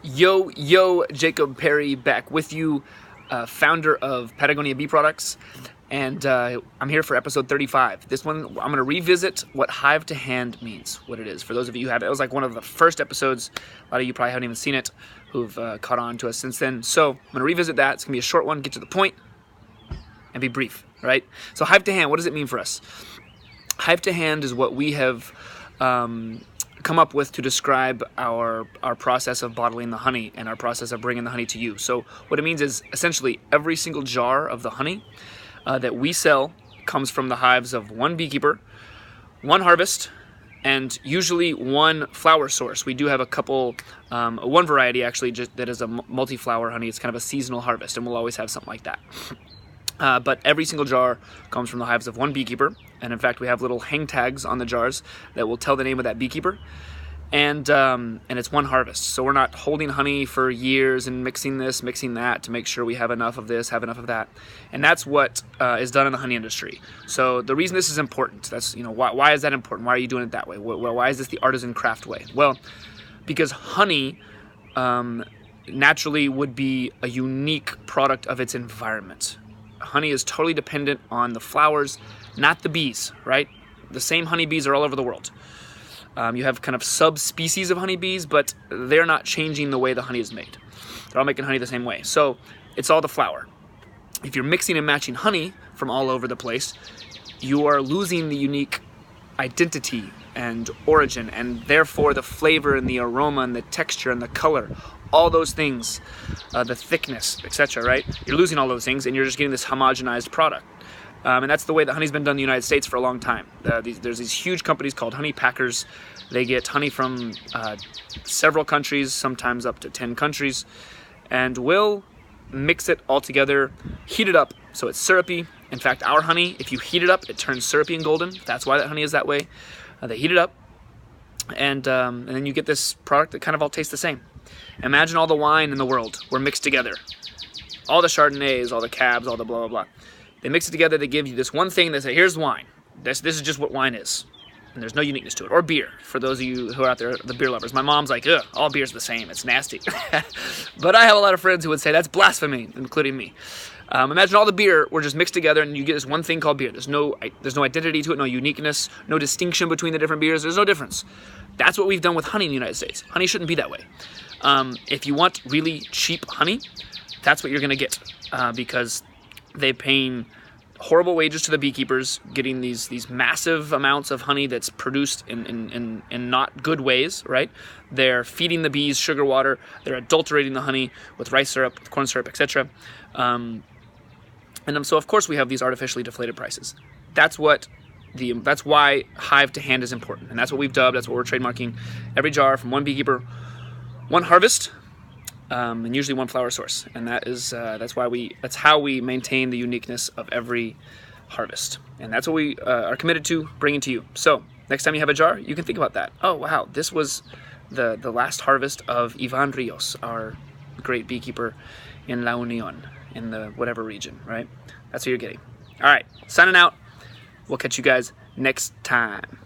Yo, Jacob Perry back with you, founder of Patagonia Bee Products, and I'm here for episode 35. This one, I'm going to revisit what hive to hand means, what it is. For those of you who have it was like one of the first episodes. A lot of you probably haven't even seen it, who've caught on to us since then. So I'm going to revisit that. It's going to be a short one, get to the point, and be brief, right? So hive to hand, what does it mean for us? Hive to hand is what we have come up with to describe our process of bottling the honey and our process of bringing the honey to you. So what it means is essentially every single jar of the honey that we sell comes from the hives of one beekeeper, one harvest, and usually one flower source. We do have a couple, one variety actually that is a multi-flower honey. It's kind of a seasonal harvest, and we'll always have something like that. But every single jar comes from the hives of one beekeeper, and in fact we have little hang tags on the jars that will tell the name of that beekeeper, and it's one harvest. So we're not holding honey for years and mixing this, mixing that to make sure we have enough of this, have enough of that, and that's what is done in the honey industry. So the reason this is important, that's why is that important? Why are you doing it that way? Why is this the artisan craft way? Well, because honey naturally would be a unique product of its environment. Honey is totally dependent on the flowers, not the bees, right? The same honeybees are all over the world. You have kind of subspecies of honeybees, but they're not changing the way the honey is made. They're all making honey the same way. So it's all the flower. If you're mixing and matching honey from all over the place, you are losing the unique identity and origin, and therefore the flavor and the aroma and the texture and the color, all those things, the thickness, etc., right? You're losing all those things and you're just getting this homogenized product. And that's the way that honey's been done in the United States for a long time. There's these huge companies called honey packers. They get honey from several countries, sometimes up to 10 countries, and will mix it all together, heat it up so it's syrupy. In fact, our honey, if you heat it up, it turns syrupy and golden. That's why that honey is that way. They heat it up, and then you get this product that kind of all tastes the same. Imagine all the wine in the world were mixed together. All the Chardonnays, all the Cabs, all the blah, blah, blah. They mix it together, they give you this one thing, they say, here's wine. This is just what wine is. And there's no uniqueness to it. Or beer, for those of you who are out there, the beer lovers. My mom's like, ugh, all beer's the same, it's nasty. But I have a lot of friends who would say that's blasphemy, including me. Imagine all the beer were just mixed together and you get this one thing called beer. There's no identity to it, no uniqueness, no distinction between the different beers. There's no difference. That's what we've done with honey in the United States. Honey shouldn't be that way. If you want really cheap honey, that's what you're going to get because they're paying horrible wages to the beekeepers, getting these massive amounts of honey that's produced in not good ways, right? They're feeding the bees sugar water. They're adulterating the honey with rice syrup, with corn syrup, etc. So of course we have these artificially deflated prices. That's why hive to hand is important, and that's what we've dubbed. That's what we're trademarking. Every jar from one beekeeper, one harvest, and usually one flower source, and that's how we maintain the uniqueness of every harvest, and that's what we are committed to bringing to you. So next time you have a jar, you can think about that. Oh wow, this was the last harvest of Ivan Rios, our great beekeeper in La Union, in the whatever region, right? That's what you're getting. All right, signing out. We'll catch you guys next time.